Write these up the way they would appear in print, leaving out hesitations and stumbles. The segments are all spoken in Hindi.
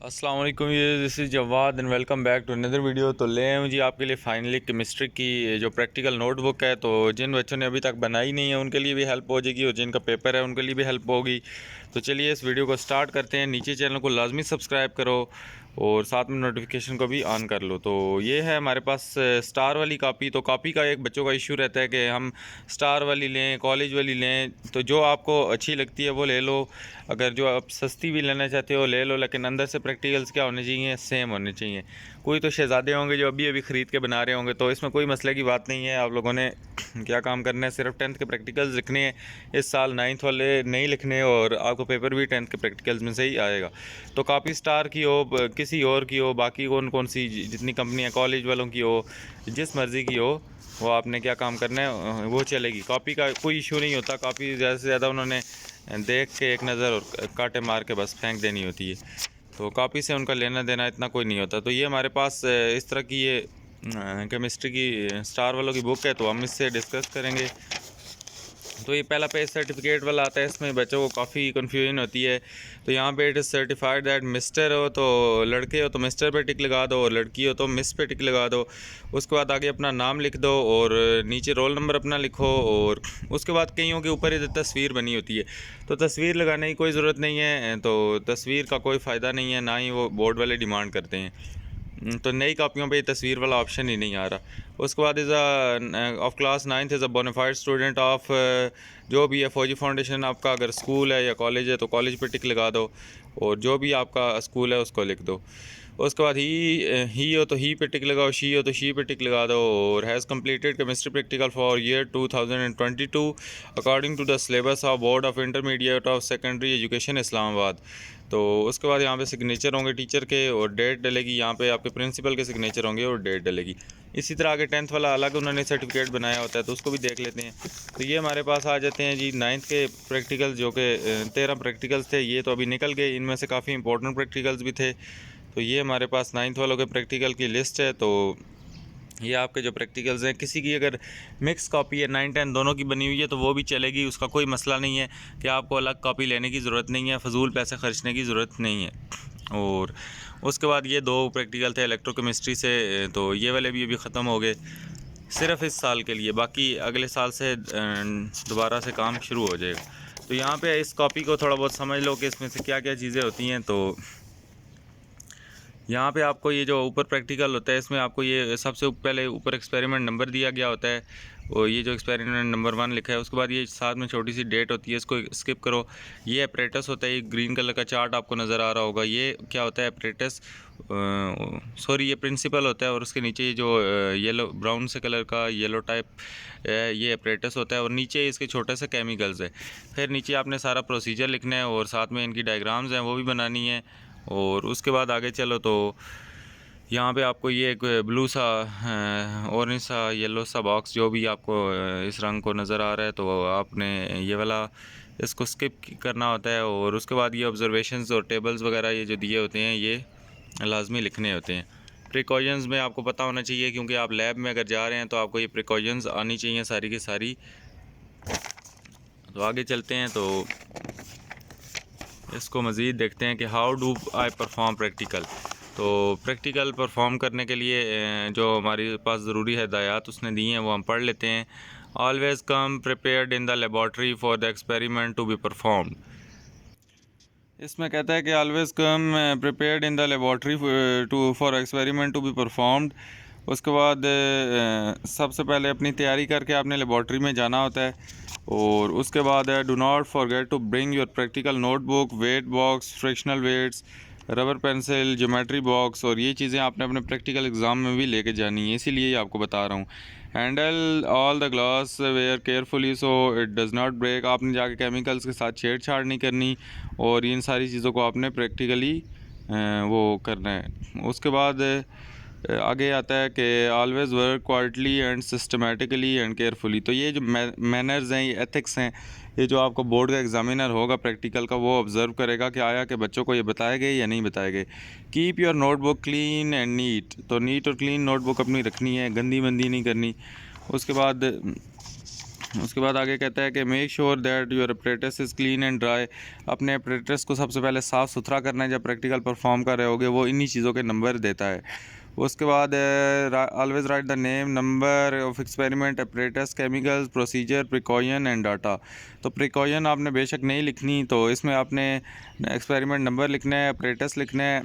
अस्सलाम वालेकुम, ये this is Jawad and welcome back to another video. तो ले आए हूँ जी आपके लिए फाइनली केमिस्ट्री की जो प्रैक्टिकल नोटबुक है। तो जिन बच्चों ने अभी तक बनाई नहीं है उनके लिए भी हेल्प हो जाएगी और जिनका पेपर है उनके लिए भी हेल्प होगी। तो चलिए इस वीडियो को स्टार्ट करते हैं। नीचे चैनल को लाजमी सब्सक्राइब करो और साथ में नोटिफिकेशन को भी ऑन कर लो। तो ये है हमारे पास स्टार वाली कापी। तो कापी का एक बच्चों का इशू रहता है कि हम स्टार वाली लें, कॉलेज वाली लें। तो जो आपको अच्छी लगती है वो ले लो। अगर जो आप सस्ती भी लेना चाहते हो ले लो, लेकिन अंदर से प्रैक्टिकल्स क्या होने चाहिए, सेम होने चाहिए। कोई तो शहज़ादे होंगे जो अभी अभी ख़रीद के बना रहे होंगे, तो इसमें कोई मसले की बात नहीं है। आप लोगों ने क्या काम करना है, सिर्फ 10th के प्रैक्टिकल्स लिखने हैं इस साल, 9th वाले नहीं लिखने, और आपको पेपर भी 10th के प्रैक्टिकल्स में से ही आएगा। तो कापी स्टार की हो, किसी और की हो, बाकी कौन कौन सी जितनी कंपनियाँ कॉलेज वालों की हो, जिस मर्ज़ी की हो, वो आपने क्या काम करना है वो चलेगी। कॉपी का कोई इशू नहीं होता। कॉपी ज़्यादा से ज़्यादा उन्होंने देख के एक नज़र और कांटे मार के बस फेंक देनी होती है। तो कॉपी से उनका लेना देना इतना कोई नहीं होता। तो ये हमारे पास इस तरह की ये केमिस्ट्री की स्टार वालों की बुक है, तो हम इससे डिस्कस करेंगे। तो ये पहला पेज सर्टिफिकेट वाला आता है, इसमें बच्चों को काफ़ी कन्फ्यूजन होती है। तो यहाँ पे it is certified that mister हो तो लड़के हो तो मिस्टर पे टिक लगा दो, और लड़की हो तो मिस पे टिक लगा दो। उसके बाद आगे अपना नाम लिख दो और नीचे रोल नंबर अपना लिखो। और उसके बाद कईयों के ऊपर ये तस्वीर बनी होती है, तो तस्वीर लगाने की कोई ज़रूरत नहीं है। तो तस्वीर का कोई फ़ायदा नहीं है, ना ही वो बोर्ड वाले डिमांड करते हैं। तो नई कापियों पे तस्वीर वाला ऑप्शन ही नहीं आ रहा। उसके बाद is of class 9th is a bonafide student of जो भी है फौजी फाउंडेशन। आपका अगर स्कूल है या कॉलेज है तो कॉलेज पे टिक लगा दो, और जो भी आपका स्कूल है उसको लिख दो। उसके बाद ही हो तो ही पे टिक लगाओ, शी हो तो शी पे टिक लगा दो। और has completed chemistry practical for year 2022 according to the syllabus of board of intermediate of secondary education Islamabad. तो उसके बाद यहाँ पे सिग्नेचर होंगे टीचर के और डेट डलेगी। यहाँ पे आपके प्रिंसिपल के सिग्नेचर होंगे और डेट डलेगी। इसी तरह आगे 10th वाला अलग उन्होंने सर्टिफिकेट बनाया होता है, तो उसको भी देख लेते हैं। तो ये हमारे पास आ जाते हैं जी 9th के प्रैक्टिकल, जो कि 13 प्रैक्टिकल्स थे। ये तो अभी निकल गए, इनमें से काफ़ी इंपॉर्टेंट प्रैक्टिकल्स भी थे। तो ये हमारे पास 9th वालों के प्रैक्टिकल की लिस्ट है। तो ये आपके जो प्रैक्टिकल्स हैं, किसी की अगर मिक्स कॉपी है 9 10 दोनों की बनी हुई है तो वो भी चलेगी, उसका कोई मसला नहीं है कि आपको अलग कॉपी लेने की ज़रूरत नहीं है, फ़जूल पैसे खर्चने की ज़रूरत नहीं है। और उसके बाद ये 2 प्रैक्टिकल थे इलेक्ट्रोकेमिस्ट्री से, तो ये वाले भी अभी ख़त्म हो गए सिर्फ इस साल के लिए। बाकी अगले साल से दोबारा से काम शुरू हो जाएगा। तो यहाँ पे इस कॉपी को थोड़ा बहुत समझ लो कि इसमें से क्या क्या चीज़ें होती हैं। तो यहाँ पे आपको ये जो ऊपर प्रैक्टिकल होता है, इसमें आपको ये सबसे पहले ऊपर एक्सपेरिमेंट नंबर दिया गया होता है, और ये जो एक्सपेरिमेंट नंबर 1 लिखा है, उसके बाद ये साथ में छोटी सी डेट होती है, इसको स्किप करो। ये अपरेटस होता है, ये ग्रीन कलर का चार्ट आपको नज़र आ रहा होगा, ये क्या होता है अपरेटस, सॉरी ये प्रिंसिपल होता है। और उसके नीचे ये जो येलो ब्राउन से कलर का येलो टाइप ये अपरेटस होता है, और नीचे इसके छोटे से केमिकल्स है। फिर नीचे आपने सारा प्रोसीजर लिखना है और साथ में इनकी डायग्राम्स हैं वो भी बनानी है। और उसके बाद आगे चलो तो यहाँ पे आपको ये एक ब्लू सा ऑरेंज सा येलो सा बॉक्स जो भी आपको इस रंग को नज़र आ रहा है, तो आपने ये वाला इसको स्किप करना होता है। और उसके बाद ये ऑब्जर्वेशंस और टेबल्स वगैरह ये जो दिए होते हैं ये लाजमी लिखने होते हैं। प्रिकॉशंस में आपको पता होना चाहिए, क्योंकि आप लैब में अगर जा रहे हैं तो आपको ये प्रिकॉशंस आनी चाहिए सारी की सारी। तो आगे चलते हैं, तो इसको मज़ीद देखते हैं कि how do I perform practical. तो प्रैक्टिकल परफॉर्म करने के लिए जो हमारे पास ज़रूरी हिदायत उसने दी हैं वो हम पढ़ लेते हैं। Always come prepared in the laboratory for the experiment to be performed. इसमें कहता है कि always come prepared in the laboratory to for experiment to be performed. उसके बाद सबसे पहले अपनी तैयारी करके आपने लेबॉर्ट्री में जाना होता है। और उसके बाद है do not forget to bring your practical notebook, weight box, frictional weights, rubber pencil, geometry box. और ये चीज़ें आपने अपने प्रैक्टिकल एग्ज़ाम में भी लेके जानी है, इसीलिए आपको बता रहा हूँ। Handle all the glassware carefully so it does not break. आपने जाके केमिकल्स के साथ छेड़छाड़ नहीं करनी, और इन सारी चीज़ों को आपने प्रैक्टिकली वो करना है। उसके बाद आगे आता है कि always work quietly and systematically and carefully. तो ये जो मैनर्स हैं, ये एथिक्स हैं, ये जो आपको बोर्ड का एग्जामिनर होगा प्रैक्टिकल का, वो ऑब्ज़र्व करेगा कि आया कि बच्चों को ये बताए गए या नहीं बताए गए। Keep your notebook clean and neat. तो नीट और क्लीन नोटबुक अपनी रखनी है, गंदी मंदी नहीं करनी। उसके बाद उसके बाद आगे कहता है कि make sure that your apparatus is clean and dry. अपने अपरेटस को सबसे पहले साफ़ सुथरा करना है जब प्रैक्टिकल परफॉर्म कर रहे होगे, वो इन्हीं चीज़ों के नंबर देता है। उसके बाद always right the name, number of experiment, apparatus, chemicals, procedure, precaution and data. तो प्रिकॉशन आपने बेशक नहीं लिखनी, तो इसमें आपने एक्सपेरिमेंट नंबर लिखना है, अपरेटस लिखना है,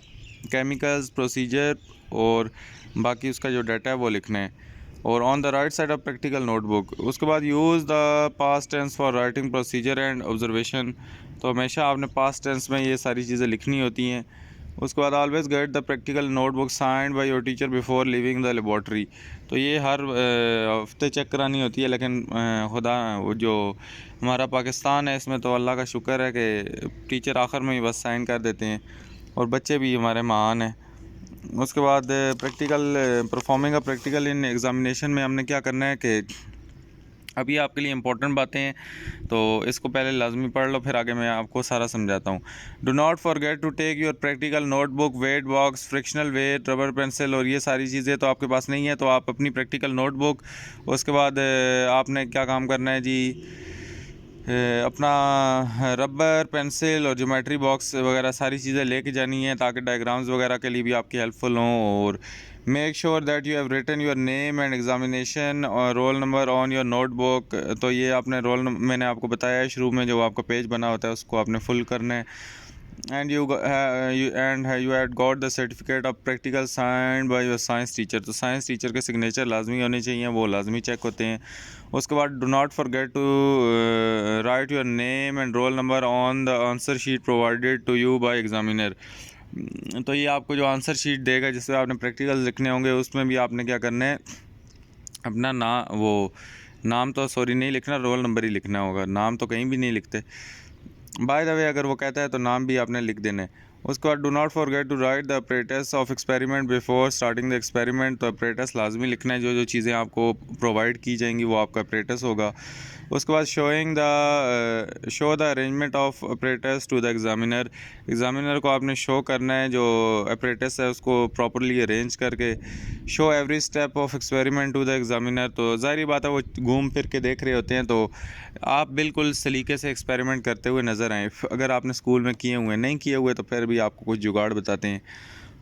केमिकल्स, प्रोसीजर और बाकी उसका जो डाटा है वो लिखना है। और on the right side of practical notebook. उसके बाद use the past tense for writing procedure and observation. तो हमेशा आपने पास्ट टेंस में ये सारी चीज़ें लिखनी होती हैं। उसके बाद always get the practical notebook signed by your teacher before living the laboratory. तो ये हर हफ्ते चेक करानी होती है, लेकिन खुदा वो जो हमारा पाकिस्तान है इसमें तो अल्लाह का शुक्र है कि टीचर आखिर में ही बस साइन कर देते हैं, और बच्चे भी हमारे महान हैं। उसके बाद प्रैक्टिकल परफॉर्मिंग का प्रैक्टिकल इन एग्ज़ामिनेशन में हमने क्या करना है कि अभी आपके लिए इंपॉर्टेंट बातें हैं, तो इसको पहले लाजमी पढ़ लो, फिर आगे मैं आपको सारा समझाता हूँ। Do not forget to take your practical notebook, weight box, frictional weight, rubber pencil, और ये सारी चीज़ें तो आपके पास नहीं है, तो आप अपनी प्रैक्टिकल नोटबुक, उसके बाद आपने क्या काम करना है जी, अपना रबर पेंसिल और ज्योमेट्री बॉक्स वगैरह सारी चीज़ें लेके जानी है, ताकि डायग्राम्स वगैरह के लिए भी आपकी हेल्पफुल हों। और make sure that you have written your name and examination और roll number on your notebook. तो ये आपने मैंने आपको बताया है शुरू में, जो आपका पेज बना होता है उसको आपने फुल करना है। And you had got the certificate of practical signed by your science teacher. तो साइंस टीचर के सिग्नेचर लाजमी होने चाहिए, वो लाजमी चेक होते हैं। उसके बाद do not forget to write your name and roll number on the answer sheet provided to you by examiner. तो ये आपको जो आंसर शीट देगा जिसमें आपने प्रैक्टिकल लिखने होंगे, उसमें भी आपने क्या करना है, अपना नाम तो सॉरी नहीं लिखना, रोल नंबर ही लिखना होगा, नाम तो कहीं भी नहीं लिखते। बाय द वे अगर वो कहता है तो नाम भी आपने लिख देना है। उसके बाद do not forget to write the apparatus of experiment before starting the experiment. तो अपरेटस लाजमी लिखना है, जो जो चीज़ें आपको प्रोवाइड की जाएंगी वो आपका अपरेटस होगा। उसके बाद show the arrangement of apparatus to the examiner. Examiner को आपने शो करना है जो अपरेटस है उसको प्रॉपरली अरेंज करके। Show every step of experiment to the examiner. तो ज़ाहिर बात है वो घूम फिर के देख रहे होते हैं, तो आप बिल्कुल सलीके से एक्सपेरिमेंट करते हुए नज़र आएँ। अगर आपने स्कूल में किए हुए नहीं किए हुए तो फिर भी आपको कुछ जुगाड़ बताते हैं।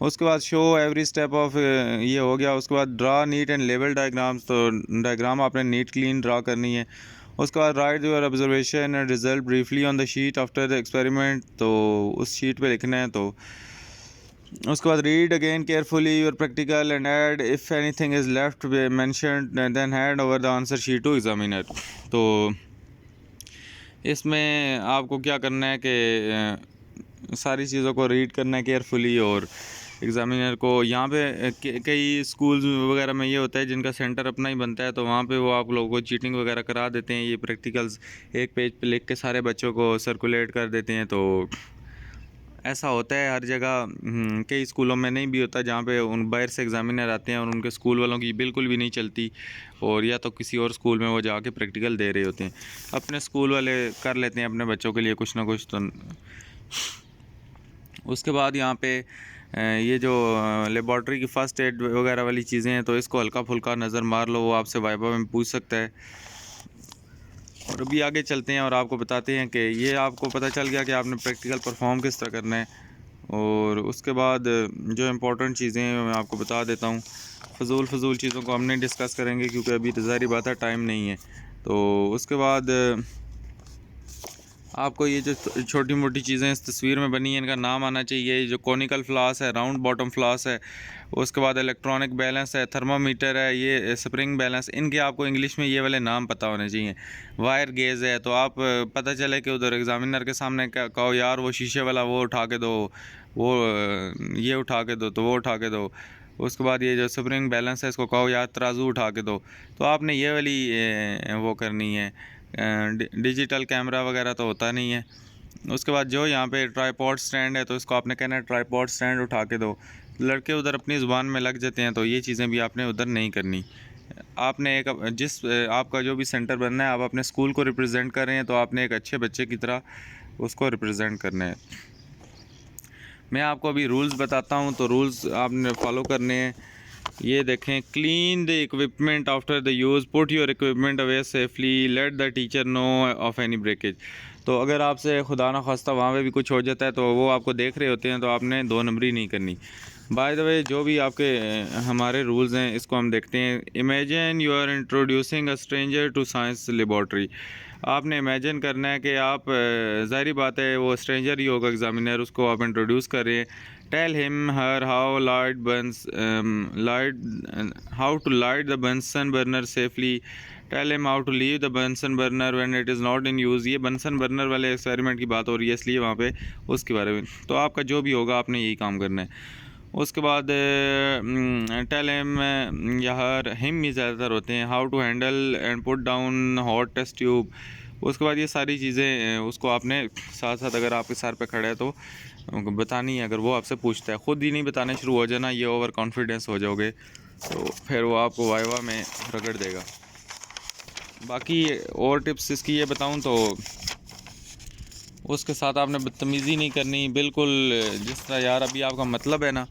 उसके बाद शो एवरी स्टेप ऑफ ये हो गया। उसके बाद ड्रा नीट एंड लेवल डायग्राम्स। तो डायग्राम आपने नीट क्लीन ड्रा करनी है। उसके बाद write your observation and result briefly on the sheet after the experiment. तो उस शीट पे लिखना है। तो उसके बाद read again carefully your practical and add if anything is left mentioned then hand over the answer sheet to examiner. तो इसमें आपको क्या करना है कि सारी चीज़ों को रीड करना है केयरफुली, और एग्ज़ामिनर को यहाँ पे कई स्कूल्स वगैरह में ये होता है जिनका सेंटर अपना ही बनता है, तो वहाँ पे वो आप लोगों को चीटिंग वगैरह करा देते हैं। ये प्रैक्टिकल्स एक पेज पे लिख के सारे बच्चों को सर्कुलेट कर देते हैं। तो ऐसा होता है हर जगह, कई स्कूलों में नहीं भी होता, जहाँ पे उन बाहर से एग्ज़ामिनर आते हैं और उनके स्कूल वालों की बिल्कुल भी नहीं चलती, और या तो किसी और स्कूल में वो जाके प्रैक्टिकल दे रहे होते हैं। अपने स्कूल वाले कर लेते हैं अपने बच्चों के लिए कुछ ना कुछ। तो उसके बाद यहाँ पे ये जो लेबॉर्ट्री की फ़र्स्ट एड वगैरह वाली चीज़ें हैं, तो इसको हल्का फुल्का नज़र मार लो, वो आपसे वाइवा में पूछ सकता है। और अभी आगे चलते हैं और आपको बताते हैं कि ये आपको पता चल गया कि आपने प्रैक्टिकल परफॉर्म किस तरह करना है। और उसके बाद जो इम्पोर्टेंट चीज़ें हैं मैं आपको बता देता हूँ। फ़जूल चीज़ों को हम नहीं डिस्कस करेंगे क्योंकि अभी तो ज़ाहिर बात है टाइम नहीं है। तो उसके बाद आपको ये जो छोटी मोटी चीज़ें इस तस्वीर में बनी हैं इनका नाम आना चाहिए। जो कॉनिकल फ्लास है, राउंड बॉटम फ्लास है, उसके बाद इलेक्ट्रॉनिक बैलेंस है, थर्मामीटर है, ये स्प्रिंग बैलेंस, इनके आपको इंग्लिश में ये वाले नाम पता होने चाहिए। वायर गेज है, तो आप पता चले कि उधर एग्ज़ामिनर के सामने कहो यार वो शीशे वाला वो उठा के दो, वो ये उठा के दो, तो वो उठा के दो। उसके बाद ये जो स्प्रिंग बैलेंस है इसको कहो यार तराजू उठा के दो। तो आपने ये वाली वो करनी है। डिजिटल कैमरा वगैरह तो होता नहीं है। उसके बाद जो यहाँ पे ट्राईपॉड स्टैंड है, तो इसको आपने कहना है ट्राईपॉड स्टैंड उठा के दो। लड़के उधर अपनी ज़ुबान में लग जाते हैं, तो ये चीज़ें भी आपने उधर नहीं करनी। आपने एक आपका जो भी सेंटर बनना है, आप अपने स्कूल को रिप्रेजेंट कर रहे हैं, तो आपने एक अच्छे बच्चे की तरह उसको रिप्रेजेंट करना है। मैं आपको अभी रूल्स बताता हूँ, तो रूल्स आपने फॉलो करने हैं। ये देखें, clean the equipment after the use, put your equipment away safely, let the teacher know of any breakage. तो अगर आपसे खुदा ना खास्ता वहाँ पे भी कुछ हो जाता है तो वो आपको देख रहे होते हैं, तो आपने 2 नंबरी नहीं करनी। बाय द वे, जो भी आपके हमारे रूल्स हैं इसको हम देखते हैं। Imagine you are introducing a stranger to science laboratory. आपने इमेजिन करना है कि आप ज़ाहिर बात है वो स्ट्रेंजर ही होगा एग्ज़ामिनर, उसको आप इंट्रोड्यूस कर रहे हैं। Tell him her how to light the Bunsen burner safely, tell him how to leave the Bunsen burner when it is not in use. ये बंसन बर्नर वाले एक्सपेरिमेंट की बात हो रही है इसलिए वहाँ पे उसके बारे में। तो आपका जो भी होगा आपने यही काम करना है। उसके बाद टेल हिम, या हिम ही ज़्यादातर होते हैं, how to handle and put down hot test tube. उसके बाद ये सारी चीज़ें उसको आपने साथ साथ, अगर आपके सर पे खड़ा है तो बतानी है। अगर वो आपसे पूछता है, ख़ुद ही नहीं बताने शुरू हो जाना, ये ओवर कॉन्फिडेंस हो जाओगे तो फिर वो आपको वाइवा में रगड़ देगा। बाकी और टिप्स इसकी ये बताऊं तो उसके साथ आपने बदतमीज़ी नहीं करनी बिल्कुल, जिस तरह यार अभी आपका मतलब है ना,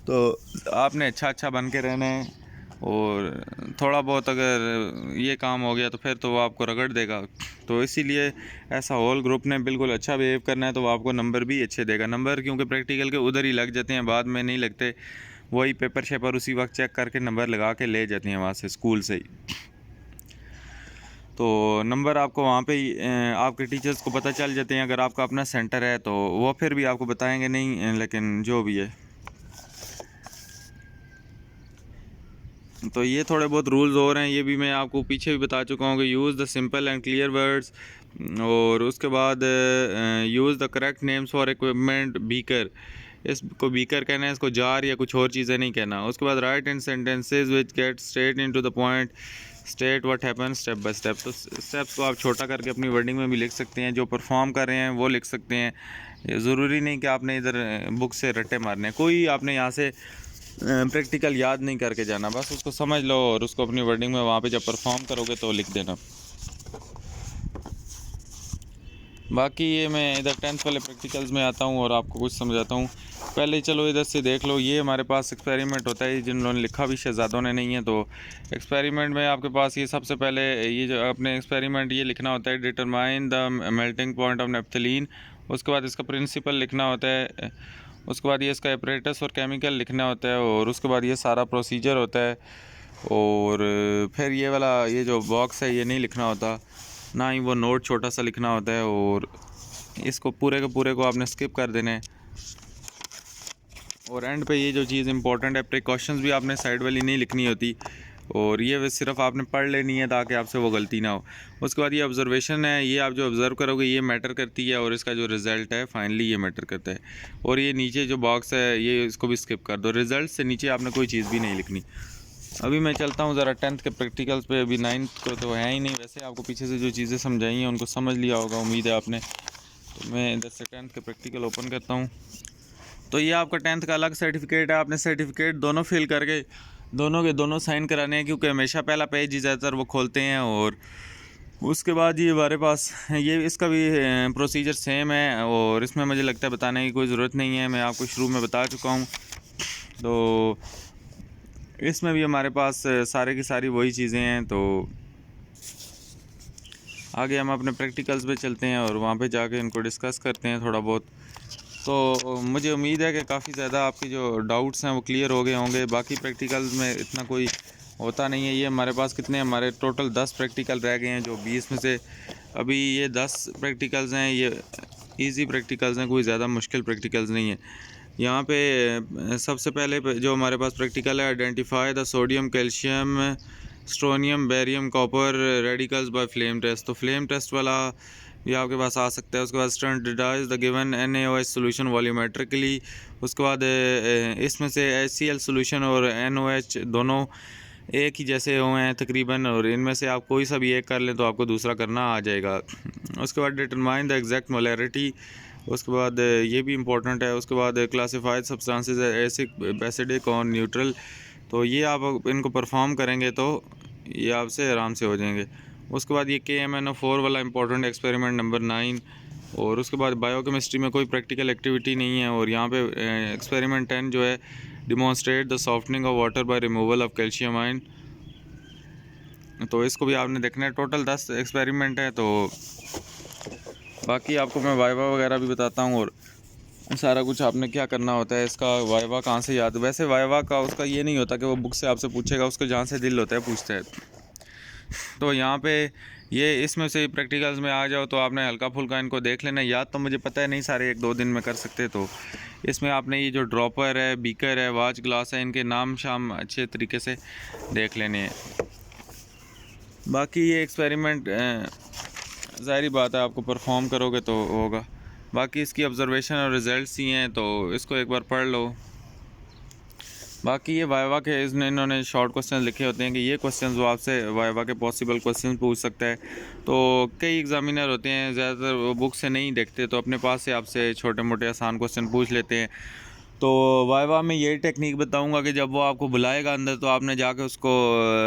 तो आपने अच्छा बन के रहना है। और थोड़ा बहुत अगर ये काम हो गया तो फिर तो वो आपको रगड़ देगा। तो इसीलिए ऐसा होल ग्रुप ने बिल्कुल अच्छा बिहेव करना है, तो वो आपको नंबर भी अच्छे देगा। नंबर क्योंकि प्रैक्टिकल के उधर ही लग जाते हैं, बाद में नहीं लगते, वही पेपर शेपर उसी वक्त चेक करके नंबर लगा के ले जाते हैं वहाँ से, स्कूल से ही। तो नंबर आपको वहाँ पे ही आपके टीचर्स को पता चल जाते हैं। अगर आपका अपना सेंटर है तो वो फिर भी आपको बताएंगे नहीं, लेकिन जो भी है। तो ये थोड़े बहुत रूल्स और हैं, ये भी मैं आपको पीछे भी बता चुका हूँ कि use the simple and clear words, और उसके बाद use the correct names for equipment. Beaker, इसको बीकर कहना है, इसको जार या कुछ और चीज़ें नहीं कहना। उसके बाद right in sentences which get straight into the point, state what happen step by step. तो स्टेप्स को आप छोटा करके अपनी वर्डिंग में भी लिख सकते हैं, जो परफॉर्म कर रहे हैं वो लिख सकते हैं। ज़रूरी नहीं कि आपने इधर बुक से रट्टे मारने हैं, कोई आपने यहाँ से प्रैक्टिकल याद नहीं करके जाना, बस उसको समझ लो और उसको अपनी वर्डिंग में वहाँ पे जब परफॉर्म करोगे तो लिख देना। बाकी ये मैं इधर 10th वाले प्रैक्टिकल्स में आता हूँ और आपको कुछ समझाता हूँ। पहले चलो इधर से देख लो, ये हमारे पास एक्सपेरिमेंट होता है, जिन्होंने लिखा भी शहजादों ने नहीं है। तो एक्सपेरिमेंट में आपके पास ये सबसे पहले ये जो अपने एक्सपेरिमेंट ये लिखना होता है, determine the melting point of naphthalene. उसके बाद इसका प्रिंसिपल लिखना होता है। उसके बाद ये इसका एपरेटस और केमिकल लिखना होता है, और उसके बाद ये सारा प्रोसीजर होता है। और फिर ये वाला ये जो बॉक्स है ये नहीं लिखना होता, ना ही वो नोट छोटा सा लिखना होता है, और इसको पूरे के पूरे को आपने स्किप कर देना है। और एंड पे ये जो चीज़ इंपॉर्टेंट है, प्रिकॉशंस भी आपने साइड वाली नहीं लिखनी होती, और ये सिर्फ आपने पढ़ लेनी है ताकि आपसे वो गलती ना हो। उसके बाद ये ऑब्जर्वेशन है, ये आप जो ऑब्ज़र्व करोगे ये मैटर करती है, और इसका जो रिज़ल्ट है फाइनली ये मैटर करता है। और ये नीचे जो बॉक्स है ये इसको भी स्किप कर दो, रिज़ल्ट से नीचे आपने कोई चीज़ भी नहीं लिखनी। अभी मैं चलता हूँ ज़रा 10th के प्रैक्टिकल्स पे। अभी 9th को तो है ही नहीं, वैसे आपको पीछे से जो चीज़ें समझाई हैं उनको समझ लिया होगा, उम्मीद है आपने। तो मैं इधर से 10th के प्रैक्टिकल ओपन करता हूँ। तो ये आपका 10th का अलग सर्टिफिकेट है, आपने सर्टिफिकेट दोनों फिल करके दोनों के दोनों साइन कराने हैं, क्योंकि हमेशा पहला पेज ही ज़्यादातर वो खोलते हैं। और उसके बाद ये हमारे पास ये इसका भी प्रोसीजर सेम है, और इसमें मुझे लगता है बताने की कोई ज़रूरत नहीं है, मैं आपको शुरू में बता चुका हूँ। तो इसमें भी हमारे पास सारे की सारी वही चीज़ें हैं। तो आगे हम अपने प्रैक्टिकल्स पे चलते हैं और वहाँ पे जाके इनको डिस्कस करते हैं थोड़ा बहुत। तो मुझे उम्मीद है कि काफ़ी ज़्यादा आपकी जो डाउट्स हैं वो क्लियर हो गए होंगे। बाकी प्रैक्टिकल्स में इतना कोई होता नहीं है। ये हमारे पास कितने, हमारे टोटल 10 प्रैक्टिकल रह गए हैं, जो 20 में से अभी ये 10 प्रैक्टिकल्स हैं, ये इजी प्रैक्टिकल्स हैं, कोई ज़्यादा मुश्किल प्रैक्टिकल्स नहीं है। यहाँ पे सबसे पहले जो हमारे पास प्रैक्टिकल है, identify the sodium calcium strontium barium copper radicals by flame test. तो फ्लेम टेस्ट वाला ये आपके पास आ सकता है। उसके बाद standardize the given NaOH solution volumetrically. उसके बाद इसमें से HCl सोल्यूशन और NOH दोनों एक ही जैसे हुए हैं तकरीबन, और इनमें से आप कोई सा भी एक कर लें तो आपको दूसरा करना आ जाएगा। उसके बाद डिटरमाइन द एग्जैक्ट मोलैरिटी। उसके बाद ये भी इम्पोर्टेंट है। उसके बाद क्लासिफाइड सब्सटेंसेस एसिक एसिडिक और न्यूट्रल। तो ये आप इनको परफॉर्म करेंगे तो ये आपसे आराम से हो जाएंगे। उसके बाद ये KMnO4 वाला इंपॉर्टेंट एक्सपेरिमेंट नंबर 9। और उसके बाद बायोकेमिस्ट्री में कोई प्रैक्टिकल एक्टिविटी नहीं है। और यहाँ पे एक्सपेरिमेंट 10 जो है demonstrate the softening of water bye removal of calcium ion. तो इसको भी आपने देखना है। टोटल 10 एक्सपेरिमेंट है। तो बाकी आपको मैं वाइवा वगैरह भी बताता हूँ और सारा कुछ आपने क्या करना होता है। इसका वाइवा कहाँ से याद, वैसे वाइवा का उसका ये नहीं होता कि वो बुक से आपसे पूछेगा, उसको जहाँ से दिल होता है पूछता है। तो यहाँ पे ये इसमें से प्रैक्टिकल्स में आ जाओ तो आपने हल्का फुल्का इनको देख लेना। याद तो मुझे पता है नहीं सारे 1-2 दिन में कर सकते। तो इसमें आपने ये जो ड्रॉपर है, बीकर है, वाच ग्लास है, इनके नाम शाम अच्छे तरीके से देख लेने हैं। बाकी ये एक्सपेरिमेंट ज़ाहिर बात है आपको परफॉर्म करोगे तो होगा। बाकी इसकी ऑब्जर्वेशन और रिज़ल्ट्स ही हैं, तो इसको एक बार पढ़ लो। बाकी ये वाइवा के इसमें इन्होंने शॉर्ट क्वेश्चन लिखे होते हैं कि ये क्वेश्चंस वो आपसे वाइवा के पॉसिबल क्वेश्चन पूछ सकता है। तो कई एग्जामिनर होते हैं, ज़्यादातर वो बुक से नहीं देखते, तो अपने पास से आपसे छोटे मोटे आसान क्वेश्चन पूछ लेते हैं। तो वाइवा में यही टेक्निक बताऊंगा कि जब वो आपको बुलाएगा अंदर तो आपने जाके उसको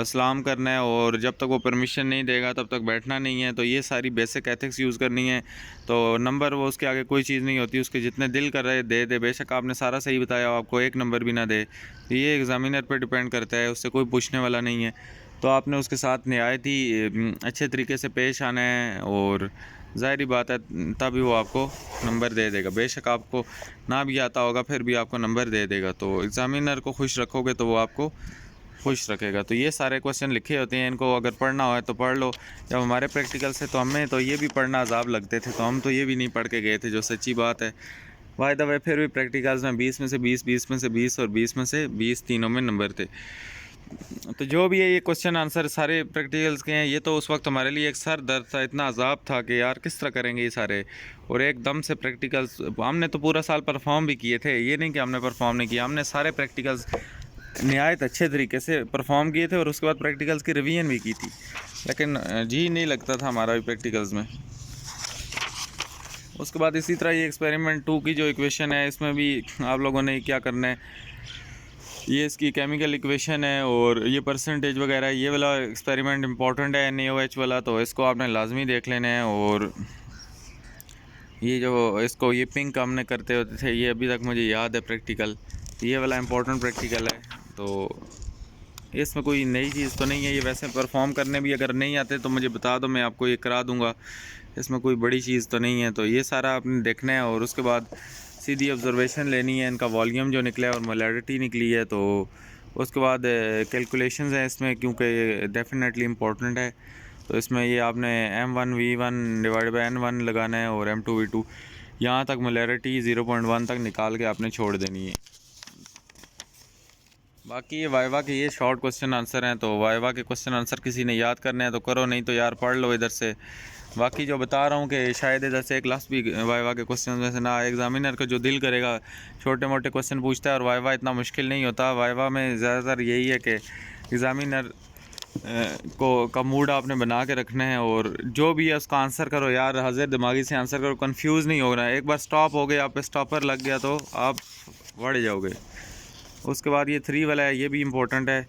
सलाम करना है, और जब तक वो परमिशन नहीं देगा तब तक बैठना नहीं है। तो ये सारी बेसिक एथिक्स यूज़ करनी है। तो नंबर वो उसके आगे कोई चीज़ नहीं होती, उसके जितने दिल कर रहे दे दे। बेशक आपने सारा सही बताया हो, आपको 1 नंबर भी ना दे, ये एग्ज़ामिनर पर डिपेंड करता है, उससे कोई पूछने वाला नहीं है। तो आपने उसके साथ नहायत ही अच्छे तरीके से पेश आना है, और ज़ाहिर बात है तभी वो आपको नंबर दे देगा। बेशक आपको ना भी आता होगा फिर भी आपको नंबर दे देगा। तो एग्ज़ामिनर को खुश रखोगे तो वो आपको खुश रखेगा। तो ये सारे क्वेश्चन लिखे होते हैं, इनको अगर पढ़ना हो तो पढ़ लो। जब हमारे प्रैक्टिकल से तो हमें तो ये भी पढ़ना अजाब लगते थे, तो हम तो ये भी नहीं पढ़ के गए थे, जो सच्ची बात है। बाय द वे फिर भी प्रैक्टिकल्स में 20 में से 20, 20 में से 20 और 20 में से 20 तीनों में नंबर थे। तो जो भी है ये क्वेश्चन आंसर सारे प्रैक्टिकल्स के हैं। ये तो उस वक्त हमारे लिए एक सर दर्द था, इतना अजाब था कि यार किस तरह करेंगे ये सारे, और एकदम से प्रैक्टिकल्स हमने तो पूरा साल परफॉर्म भी किए थे। ये नहीं कि हमने परफॉर्म नहीं किया, हमने सारे प्रैक्टिकल्स नहायत अच्छे तरीके से परफॉर्म किए थे, और उसके बाद प्रैक्टिकल्स की रिवीजन भी की थी। लेकिन जी नहीं लगता था हमारा भी प्रैक्टिकल्स में। उसके बाद इसी तरह ये एक्सपेरिमेंट 2 की जो इक्वेशन है, इसमें भी आप लोगों ने क्या करना है, ये इसकी केमिकल इक्वेशन है और ये परसेंटेज वगैरह, ये वाला एक्सपेरिमेंट इंपॉर्टेंट है NaOH वाला, तो इसको आपने लाजमी देख लेना है। और ये जो इसको ये पिंक हमने करते होते थे, ये अभी तक मुझे याद है प्रैक्टिकल, ये वाला इंपॉर्टेंट प्रैक्टिकल है। तो इसमें कोई नई चीज़ तो नहीं है, ये वैसे परफॉर्म करने भी अगर नहीं आते तो मुझे बता दो, मैं आपको ये करा दूँगा। इसमें कोई बड़ी चीज़ तो नहीं है। तो ये सारा आपने देखना है, और उसके बाद सीधी ऑब्जर्वेशन लेनी है, इनका वॉल्यूम जो निकला है और मोलैरिटी निकली है। तो उसके बाद कैलकुलेशंस हैं इसमें, क्योंकि ये डेफिनेटली इम्पोर्टेंट है। तो इसमें ये आपने M1V1 डिवाइड बाई N1 लगाना है, और M2V2 यहाँ तक मोलैरिटी 0.1 तक निकाल के आपने छोड़ देनी है। बाकी ये वाइवा के ये शॉर्ट क्वेश्चन आंसर हैं, तो वाइवा के क्वेश्चन आंसर किसी ने याद करने हैं तो करो, नहीं तो यार पढ़ लो इधर से। बाकी जो बता रहा हूँ कि शायद इधर से एक लास्ट भी वाइवा के क्वेश्चन में से ना, एग्जामिनर का जो दिल करेगा छोटे मोटे क्वेश्चन पूछता है, और वाइवा इतना मुश्किल नहीं होता। वाइवा में ज़्यादातर यही है कि एग्ज़ामिनर का मूड आपने बना के रखना है, और जो भी है उसका आंसर करो यार, हाजिर दिमागी से आंसर करो, कंफ्यूज नहीं हो रहा है। एक बार स्टॉप हो गए, आप पे स्टॉपर लग गया तो आप बढ़ जाओगे। उसके बाद ये 3 वाला है, ये भी इम्पोर्टेंट है।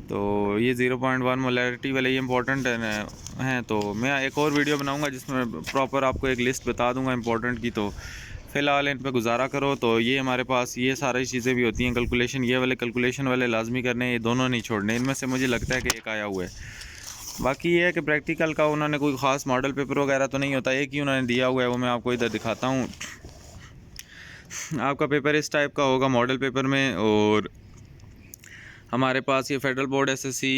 तो ये 0.1 मोलैरिटी वाले ये इंपॉर्टेंट हैं। तो मैं एक और वीडियो बनाऊंगा जिसमें प्रॉपर आपको एक लिस्ट बता दूंगा इंपॉर्टेंट की। तो फ़िलहाल इन पे गुजारा करो। तो ये हमारे पास ये सारी चीज़ें भी होती हैं, कैलकुलेशन, ये वाले कैलकुलेशन वाले लाजमी करने, ये दोनों नहीं छोड़ने। इनमें से मुझे लगता है कि एक आया हुआ है। बाकी ये है कि प्रैक्टिकल का उन्होंने कोई ख़ास मॉडल पेपर वगैरह तो नहीं होता, एक ही उन्होंने दिया हुआ है, वो मैं आपको इधर दिखाता हूँ। आपका पेपर इस टाइप का होगा मॉडल पेपर में। और हमारे पास ये federal board SSC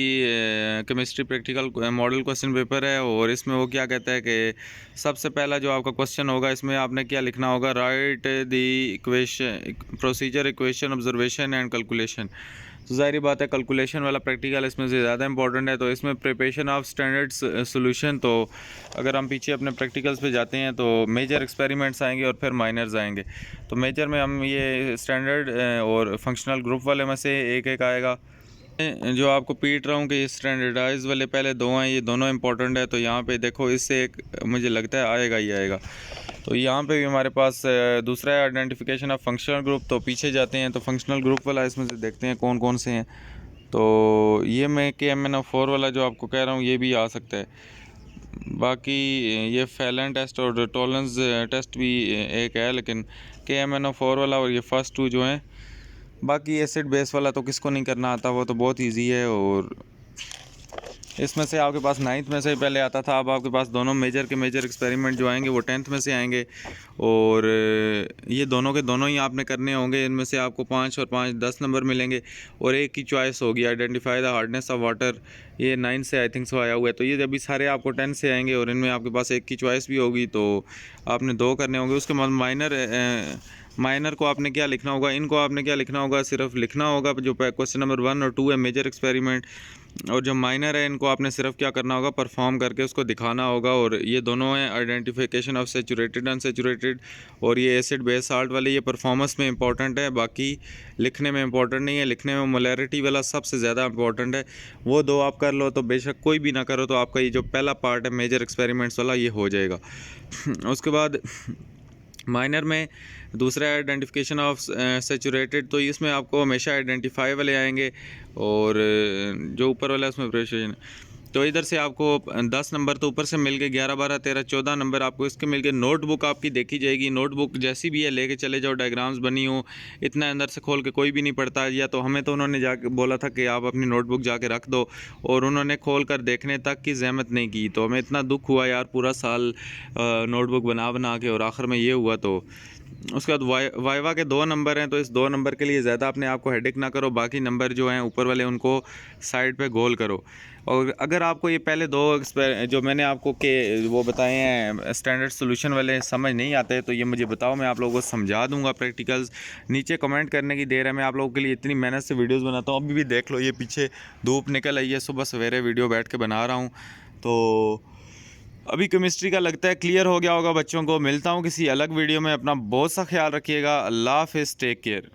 chemistry practical model question paper है। और इसमें वो क्या कहता है कि सबसे पहला जो आपका क्वेश्चन होगा, इसमें आपने क्या लिखना होगा, right the equation procedure equation observation and calculation. तो ज़ाहिर बात है कैलकुलेशन वाला प्रैक्टिकल इसमें से ज़्यादा इंपॉर्टेंट है। तो इसमें प्रिपरेशन ऑफ स्टैंडर्ड सोल्यूशन। तो अगर हम पीछे अपने प्रैक्टिकल्स पे जाते हैं तो मेजर एक्सपेरिमेंट्स आएंगे और फिर माइनर्स आएंगे। तो मेजर में हम ये स्टैंडर्ड और फंक्शनल ग्रुप वाले में से एक एक आएगा। जो आपको पीट रहा हूँ कि स्टैंडर्डाइज वाले पहले 2 हैं, ये दोनों इंपॉर्टेंट है। तो यहाँ पे देखो, इससे एक मुझे लगता है आएगा ही आएगा। तो यहाँ पे भी हमारे पास दूसरा है आइडेंटिफिकेशन ऑफ फंक्शनल ग्रुप। तो पीछे जाते हैं तो फंक्शनल ग्रुप वाला इसमें से देखते हैं कौन कौन से हैं। तो ये मैं KMnO4 वाला जो आपको कह रहा हूँ ये भी आ सकता है। बाकी ये फैलन टेस्ट और टॉलरेंस टेस्ट भी एक है, लेकिन KMnO4 वाला और ये फर्स्ट 2 जो हैं बाकी एसिड बेस वाला तो किसको नहीं करना आता, वो तो बहुत ईजी है। और इसमें से आपके पास 9th में से पहले आता था, अब आपके पास दोनों मेजर के मेजर एक्सपेरिमेंट जो आएंगे वो 10th में से आएंगे। और ये दोनों के दोनों ही आपने करने होंगे। इनमें से आपको 5 और 5 10 नंबर मिलेंगे और एक की चॉइस होगी identify the hardness of water, ये 9 से आई थिंक सो आया हुआ है। तो ये जब भी सारे आपको 10 से आएंगे और इनमें आपके पास एक की चॉइस भी होगी तो आपने 2 करने होंगे। उसके बाद माइनर को आपने क्या लिखना होगा, इनको आपने क्या लिखना होगा, सिर्फ लिखना होगा जो क्वेश्चन नंबर 1 और 2 है मेजर एक्सपेरिमेंट, और जो माइनर है इनको आपने सिर्फ क्या करना होगा, परफॉर्म करके उसको दिखाना होगा। और ये दोनों हैं आइडेंटिफिकेशन ऑफ सेचुरेटेड अनसेचुरेटेड, और ये एसिड बेस साल्ट वाले, ये परफॉर्मेंस में इंपॉर्टेंट है, बाकी लिखने में इंपॉर्टेंट नहीं है। लिखने में मोलैरिटी वाला सबसे ज़्यादा इंपॉर्टेंट है, वो 2 आप कर लो तो बेशक कोई भी ना करो तो आपका ये जो पहला पार्ट है मेजर एक्सपेरिमेंट्स वाला ये हो जाएगा। उसके बाद माइनर में दूसरा आइडेंटिफिकेशन ऑफ सेचुरेटेड, तो इसमें आपको हमेशा आइडेंटिफाई वाले आएंगे, और जो ऊपर वाला है उसमें प्रेसिशन। तो इधर से आपको 10 नंबर तो ऊपर से मिल गए, 11 12 13 14 नंबर आपको इसके मिल गए। नोटबुक आपकी देखी जाएगी, नोटबुक जैसी भी है लेके चले जाओ, डायग्राम्स बनी हो, इतना अंदर से खोल के कोई भी नहीं पढ़ता। या तो हमें तो उन्होंने जाके बोला था कि आप अपनी नोटबुक जाके रख दो, और उन्होंने खोल कर देखने तक की जहमत नहीं की। तो हमें इतना दुख हुआ यार, पूरा साल नोटबुक बना बना के और आखिर में ये हुआ। तो उसके बाद वाइवा के 2 नंबर हैं, तो इस 2 नंबर के लिए ज़्यादा अपने आप को हेडेक ना करो, बाकी नंबर जो हैं ऊपर वाले उनको साइड पे गोल करो। और अगर आपको ये पहले 2 जो मैंने आपको के वो बताए हैं स्टैंडर्ड सॉल्यूशन वाले समझ नहीं आते तो ये मुझे बताओ, मैं आप लोगों को समझा दूंगा प्रैक्टिकल्स। नीचे कमेंट करने की देर है, मैं आप लोगों के लिए इतनी मेहनत से वीडियोस बनाता हूँ। अभी भी देख लो, ये पीछे धूप निकल आई है, सुबह सवेरे वीडियो बैठ के बना रहा हूँ। तो अभी केमिस्ट्री का लगता है क्लियर हो गया होगा बच्चों को। मिलता हूँ किसी अलग वीडियो में, अपना बहुत सा ख्याल रखिएगा। अल्लाह हाफिज़, टेक केयर।